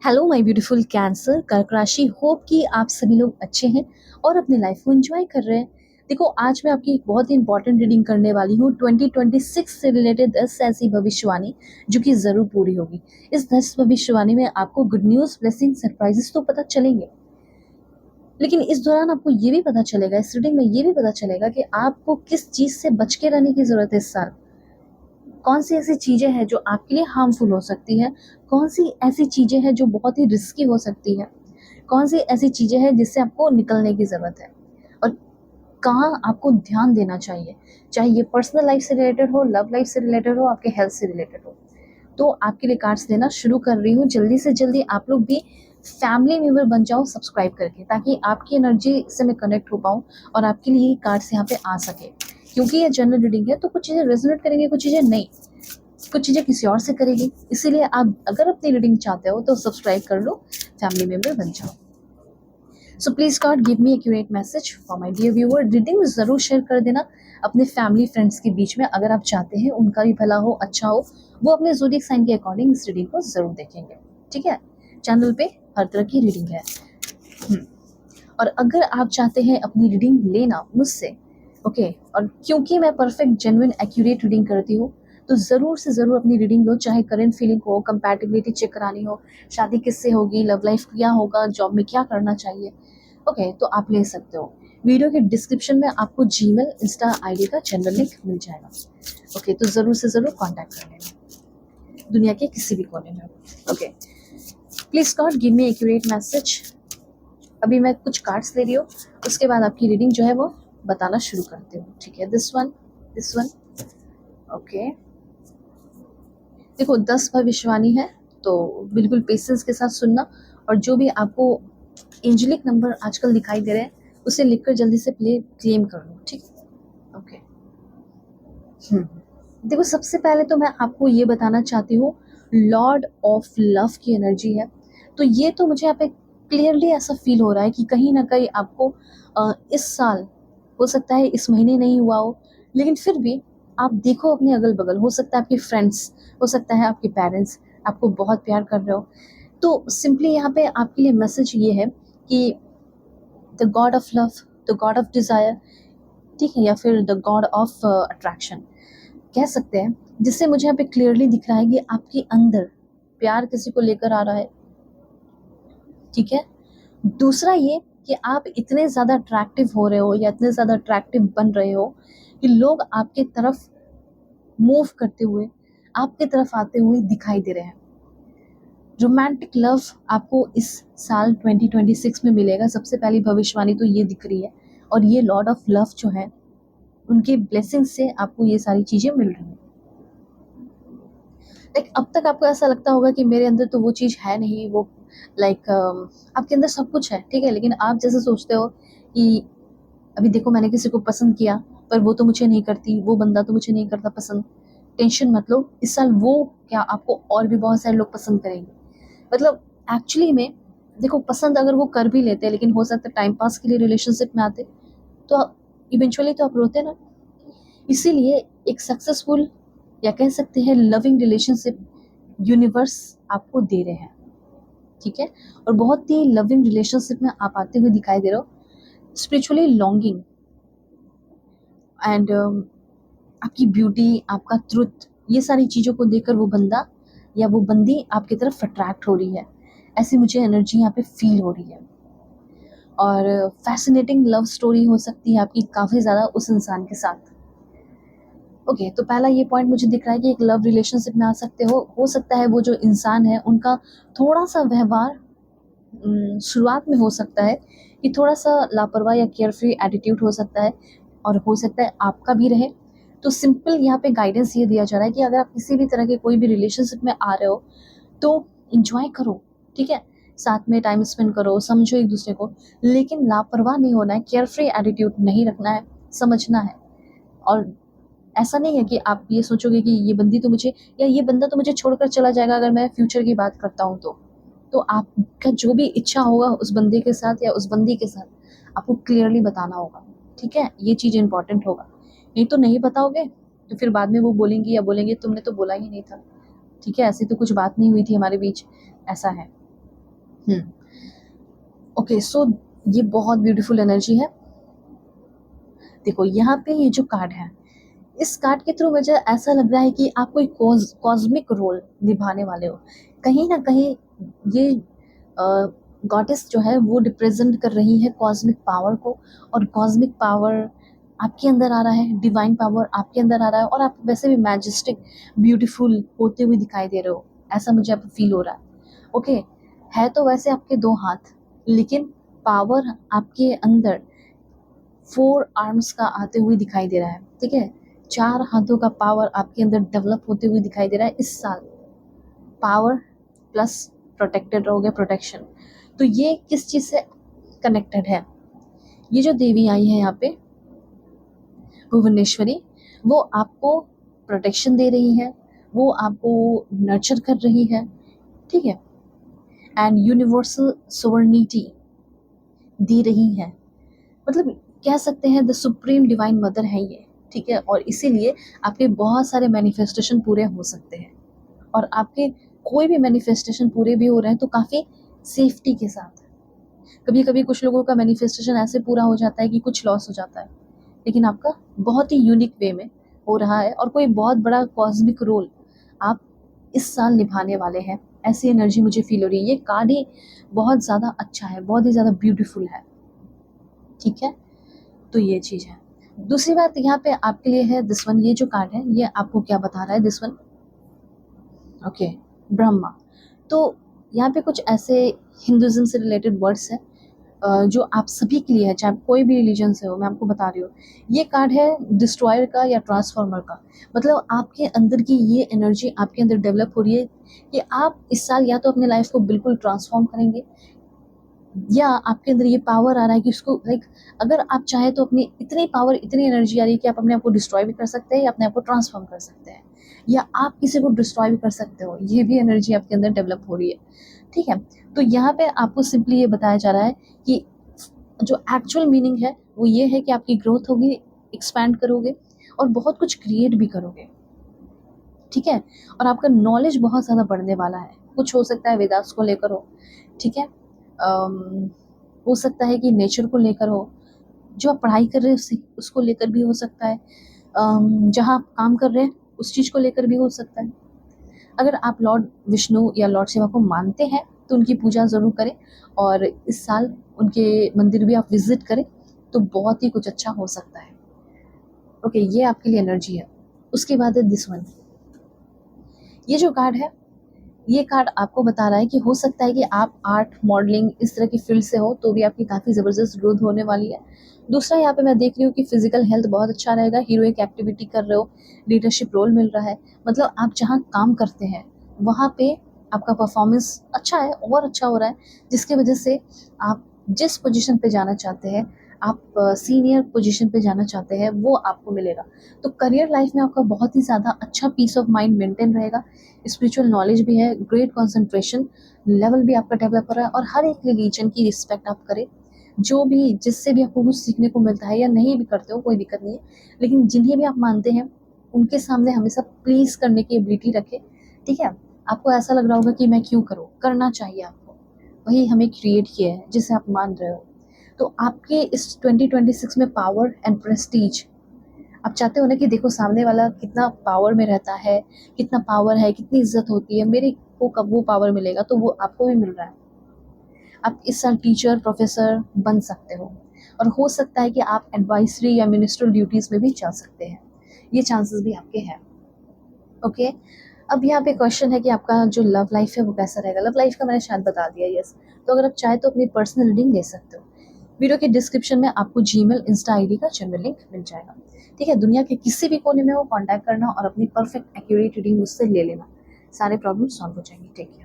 Hello my beautiful cancer कर्क राशि। Hope कि आप सभी लोग अच्छे हैं और अपनी लाइफ को एंजॉय कर रहे हैं। देखो, आज मैं आपकी एक बहुत ही इंपॉर्टेंट रीडिंग करने वाली हूँ 2026 से रिलेटेड 10 ऐसी भविष्यवाणी जो कि ज़रूर पूरी होगी। इस 10 भविष्यवाणी में आपको गुड न्यूज़, ब्लेसिंग, सरप्राइजेस तो पता चलेंगे, लेकिन इस दौरान आपको ये भी पता चलेगा, इस रीडिंग में ये भी पता चलेगा कि आपको किस चीज़ से बच के रहने की ज़रूरत है इस साल। कौन सी ऐसी चीज़ें हैं जो आपके लिए हार्मफुल हो सकती है, कौन सी ऐसी चीज़ें हैं जो बहुत ही रिस्की हो सकती है, कौन सी ऐसी चीज़ें हैं जिससे आपको निकलने की ज़रूरत है, और कहाँ आपको ध्यान देना चाहिए, चाहे ये पर्सनल लाइफ से रिलेटेड हो, लव लाइफ से रिलेटेड हो, आपके हेल्थ से रिलेटेड हो। तो आपके लिए कार्ड्स देना शुरू कर रही हूँ। जल्दी से जल्दी आप लोग भी फैमिली मेंबर बन जाओ सब्सक्राइब करके, ताकि आपकी एनर्जी से मैं कनेक्ट हो पाऊँ और आपके लिए ये कार्ड्स यहाँ पे आ सके। क्योंकि ये जनरल रीडिंग है तो कुछ चीज़ें रेजोनेट करेंगे, कुछ चीज़ें नहीं, कुछ चीज़ें किसी और से करेगी। इसीलिए आप अगर अपनी रीडिंग चाहते हो तो सब्सक्राइब कर लो, फैमिली मेंबर बन जाओ। So please god give me accurate message for my dear viewer. Reading ज़रूर शेयर कर देना अपने फैमिली फ्रेंड्स के बीच में, अगर आप चाहते हैं उनका भी भला हो, अच्छा हो, वो अपने ज़ोडिएक साइन के अकॉर्डिंग इस रीडिंग को ज़रूर देखेंगे। ठीक है, चैनल पे हर तरह की रीडिंग है। और अगर आप चाहते हैं अपनी रीडिंग लेना मुझसे, ओके, और क्योंकि मैं परफेक्ट जेन्युइन एक्यूरेट रीडिंग करती हूँ, तो ज़रूर से ज़रूर अपनी रीडिंग लो, चाहे करंट फीलिंग हो, कंपैटिबिलिटी चेक करानी हो, शादी किससे होगी, लव लाइफ क्या होगा, जॉब में क्या करना चाहिए, ओके, तो आप ले सकते हो। वीडियो के डिस्क्रिप्शन में आपको जीमेल, इंस्टा आईडी का चैनल लिंक मिल जाएगा। ओके, तो ज़रूर से ज़रूर कॉन्टैक्ट कर लेना, दुनिया के किसी भी कोने में। Okay, please God give me accurate message. अभी मैं कुछ कार्ड्स ले रही हूँ, उसके बाद आपकी रीडिंग जो है वो बताना शुरू करती हूँ। ठीक है, this one, this one. Okay, देखो 10 भविष्यवाणी है, तो बिल्कुल पेशेंस के साथ सुनना, और जो भी आपको एंजेलिक नंबर आजकल दिखाई दे रहे हैं उसे लिखकर जल्दी से प्ले क्लेम कर लो। ठीक है, ओके। देखो, सबसे पहले तो मैं आपको ये बताना चाहती हूँ, लॉर्ड ऑफ लव की एनर्जी है। तो ये तो मुझे यहाँ पे क्लियरली ऐसा फील हो रहा है कि कहीं ना कहीं आपको इस साल, हो सकता है इस महीने नहीं हुआ हो, लेकिन फिर भी आप देखो अपने अगल बगल, हो सकता है आपके फ्रेंड्स, हो सकता है आपके पेरेंट्स आपको बहुत प्यार कर रहे हो। तो सिंपली यहाँ पे आपके लिए मैसेज ये है कि the God of love, the God of desire, ठीक है, या फिर द गॉड ऑफ अट्रैक्शन कह सकते हैं, जिससे मुझे यहाँ पे क्लियरली दिख रहा है कि आपके अंदर प्यार किसी को लेकर आ रहा है। ठीक है, दूसरा ये कि आप इतने ज़्यादा अट्रैक्टिव हो रहे हो या इतने ज़्यादा अट्रैक्टिव बन रहे हो कि लोग आपके तरफ मूव करते हुए, आपके तरफ आते हुए दिखाई दे रहे हैं। रोमांटिक लव आपको इस साल 2026 में मिलेगा। सबसे पहली भविष्यवाणी तो ये दिख रही है, और ये लॉर्ड ऑफ लव जो है उनके ब्लेसिंग से आपको ये सारी चीज़ें मिल रही हैं। लाइक अब तक आपको ऐसा लगता होगा कि मेरे अंदर तो वो चीज़ है नहीं, वो लाइक आपके अंदर सब कुछ है, ठीक है, लेकिन आप जैसे सोचते हो कि अभी देखो मैंने किसी को पसंद किया पर वो तो मुझे नहीं करती, वो बंदा तो मुझे नहीं करता पसंद। टेंशन मत लो, इस साल वो क्या, आपको और भी बहुत सारे लोग पसंद करेंगे। मतलब एक्चुअली में देखो, पसंद अगर वो कर भी लेते हैं, लेकिन हो सकता है टाइम पास के लिए रिलेशनशिप में आते, तो इवेंचुअली तो आप रोते ना। इसीलिए एक सक्सेसफुल, या कह सकते हैं लविंग रिलेशनशिप यूनिवर्स आपको दे रहे हैं। ठीक है, और बहुत ही लविंग रिलेशनशिप में आप आते हुए दिखाई दे रहे हो। स्पिरिचुअली लॉन्गिंग एंड आपकी ब्यूटी, आपका ट्रुथ, ये सारी चीज़ों को देखकर वो बंदा या वो बंदी आपकी तरफ अट्रैक्ट हो रही है। ऐसी मुझे एनर्जी यहाँ पे फील हो रही है। और फैसिनेटिंग लव स्टोरी हो सकती है आपकी काफ़ी ज़्यादा उस इंसान के साथ। ओके, तो पहला ये पॉइंट मुझे दिख रहा है कि एक लव रिलेशनशिप में आ सकते हो सकता है वो जो इंसान है उनका थोड़ा सा व्यवहार शुरुआत में हो सकता है कि थोड़ा सा लापरवाह या केयरफ्री एटीट्यूड हो सकता है, और हो सकता है आपका भी रहे। तो सिंपल यहाँ पे गाइडेंस ये दिया जा रहा है कि अगर आप किसी भी तरह के कोई भी रिलेशनशिप में आ रहे हो तो इंजॉय करो, ठीक है, साथ में टाइम स्पेंड करो, समझो एक दूसरे को, लेकिन लापरवाह नहीं होना है, केयरफ्री एटीट्यूड नहीं रखना है, समझना है। और ऐसा नहीं है कि आप ये सोचोगे कि ये बंदी तो मुझे, या ये बंदा तो मुझे छोड़कर चला जाएगा अगर मैं फ्यूचर की बात करता हूँ तो आपका जो भी इच्छा होगा उस बंदे के साथ या उस बंदी के साथ आपको क्लियरली बताना होगा। ठीक है, ये चीज़ इंपॉर्टेंट होगा। नहीं तो नहीं बताओगे तो फिर बाद में वो बोलेंगी या बोलेंगे तुमने तो बोला ही नहीं था। ठीक है, ऐसी तो कुछ बात नहीं हुई थी हमारे बीच, ऐसा है। ओके, सो ये बहुत ब्यूटीफुल एनर्जी है। देखो यहाँ पे ये जो कार्ड है, इस कार्ड के थ्रू मुझे ऐसा लग रहा है कि आप कोई कॉस्मिक रोल निभाने वाले हो। कहीं ना कहीं ये गॉडेस जो है वो रिप्रेजेंट कर रही है कॉस्मिक पावर को, और कॉस्मिक पावर आपके अंदर आ रहा है, डिवाइन पावर आपके अंदर आ रहा है, और आप वैसे भी मैजेस्टिक ब्यूटीफुल होते हुए दिखाई दे रहे हो, ऐसा मुझे अब फील हो रहा है। ओके, है तो वैसे आपके दो हाथ, लेकिन पावर आपके अंदर 4 आर्म्स का आते हुए दिखाई दे रहा है, ठीक है? 4 हाथों का पावर आपके अंदर डेवलप होते हुए दिखाई दे रहा है इस साल। पावर प्लस प्रोटेक्टेड रहोगे, प्रोटेक्शन। तो ये किस चीज़ से कनेक्टेड है? ये जो देवी आई है यहाँ पे, भुवनेश्वरी, वो आपको प्रोटेक्शन दे रही है, वो आपको नर्चर कर रही है, ठीक है? एंड यूनिवर्सल सोवर्निटी दे रही है। मतलब कह सकते हैं द सुप्रीम डिवाइन मदर है ये, ठीक है? और इसीलिए आपके बहुत सारे मैनिफेस्टेशन पूरे हो सकते हैं, और आपके कोई भी मैनिफेस्टेशन पूरे भी हो रहे हैं तो काफ़ी सेफ्टी के साथ। कभी कभी कुछ लोगों का मैनिफेस्टेशन ऐसे पूरा हो जाता है कि कुछ लॉस हो जाता है, लेकिन आपका बहुत ही यूनिक वे में हो रहा है, और कोई बहुत बड़ा कॉस्मिक रोल आप इस साल निभाने वाले हैं, ऐसी एनर्जी मुझे फील हो रही है। ये कार्ड ही बहुत ज़्यादा अच्छा है, बहुत ही ज़्यादा ब्यूटीफुल है, ठीक है? तो ये चीज़ है। दूसरी बात यहाँ पे आपके लिए है दिस वन, ये जो कार्ड है ये आपको क्या बता रहा है दिस वन? ओके, ब्रह्मा। तो यहाँ पे कुछ ऐसे हिंदुज़्म से रिलेटेड वर्ड्स हैं जो आप सभी के लिए है, चाहे आप कोई भी रिलीजन से हो, मैं आपको बता रही हूँ। ये कार्ड है डिस्ट्रॉयर का या ट्रांसफॉर्मर का। मतलब आपके अंदर की ये एनर्जी आपके अंदर डेवलप हो रही है कि आप इस साल या तो अपने लाइफ को बिल्कुल ट्रांसफॉर्म करेंगे, या आपके अंदर ये पावर आ रहा है कि उसको लाइक, अगर आप चाहें तो अपनी इतनी पावर, इतनी एनर्जी आ रही है कि आप अपने आप को डिस्ट्रॉय भी कर सकते हैं या अपने आप को ट्रांसफॉर्म कर सकते हैं, या आप किसी को डिस्ट्रॉय भी कर सकते हो। ये भी एनर्जी आपके अंदर डेवलप हो रही है, ठीक है? तो यहाँ पे आपको सिंपली ये बताया जा रहा है कि जो एक्चुअल मीनिंग है वो ये है कि आपकी ग्रोथ होगी, एक्सपैंड करोगे और बहुत कुछ क्रिएट भी करोगे, ठीक है? और आपका नॉलेज बहुत ज़्यादा बढ़ने वाला है। कुछ हो सकता है वेदास को लेकर हो, ठीक है? हो सकता है कि नेचर को लेकर हो, जो आप पढ़ाई कर रहे हैं उसको लेकर भी हो सकता है, जहाँ आप काम कर रहे हैं उस चीज़ को लेकर भी हो सकता है। अगर आप लॉर्ड विष्णु या लॉर्ड शिवा को मानते हैं तो उनकी पूजा ज़रूर करें, और इस साल उनके मंदिर भी आप विजिट करें, तो बहुत ही कुछ अच्छा हो सकता है। ओके, ये आपके लिए एनर्जी है। उसके बाद है दिस वन, ये जो कार्ड है, ये कार्ड आपको बता रहा है कि हो सकता है कि आप आर्ट, मॉडलिंग इस तरह की फील्ड से हो, तो भी आपकी काफ़ी ज़बरदस्त ग्रोथ होने वाली है। दूसरा यहाँ पे मैं देख रही हूँ कि फिजिकल हेल्थ बहुत अच्छा रहेगा, हीरोइक एक्टिविटी कर रहे हो, लीडरशिप रोल मिल रहा है। मतलब आप जहाँ काम करते हैं वहाँ पे आपका परफॉर्मेंस अच्छा है और अच्छा हो रहा है, जिसकी वजह से आप जिस पोजीशन पे जाना चाहते हैं, आप सीनियर पोजीशन पे जाना चाहते हैं, वो आपको मिलेगा। तो करियर लाइफ में आपका बहुत ही ज़्यादा अच्छा पीस ऑफ माइंड मेंटेन रहेगा, स्पिरिचुअल नॉलेज भी है, ग्रेट कंसंट्रेशन लेवल भी आपका डेवलप हो रहा है, और हर एक रिलीजन की रिस्पेक्ट आप करें, जो भी जिससे भी आपको कुछ सीखने को मिलता है, या नहीं भी करते हो कोई दिक्कत नहीं है, लेकिन जिन्हें भी आप मानते हैं उनके सामने हमेशा प्लीज़ करने की एबिलिटी रखें, ठीक है? आपको ऐसा लग रहा होगा कि मैं क्यों करूँ, करना चाहिए आपको, वही हमें क्रिएट किया है जिसे आप मान रहे हो। तो आपके इस 2026 में पावर एंड प्रेस्टीज, आप चाहते हो ना कि देखो सामने वाला कितना पावर में रहता है, कितना पावर है, कितनी इज्जत होती है, मेरे को कब वो पावर मिलेगा, तो वो आपको भी मिल रहा है। आप इस साल टीचर, प्रोफेसर बन सकते हो, और हो सकता है कि आप एडवाइजरी या मिनिस्ट्रियल ड्यूटीज़ में भी जा सकते हैं, ये चांसेस भी आपके हैं। ओके, अब यहाँ पे क्वेश्चन है कि आपका जो लव लाइफ है वो कैसा रहेगा। लव लाइफ का मैंने शायद बता दिया, यस। तो अगर आप चाहे तो अपनी पर्सनल रीडिंग ले सकते हो। वीडियो के डिस्क्रिप्शन में आपको जीमेल, इंस्टा आईडी का जनरल लिंक मिल जाएगा, ठीक है? दुनिया के किसी भी कोने में हो, कांटेक्ट करना और अपनी परफेक्ट एक्यूरेट रीडिंग मुझसे ले लेना, सारे प्रॉब्लम सॉल्व हो जाएंगे। Take care.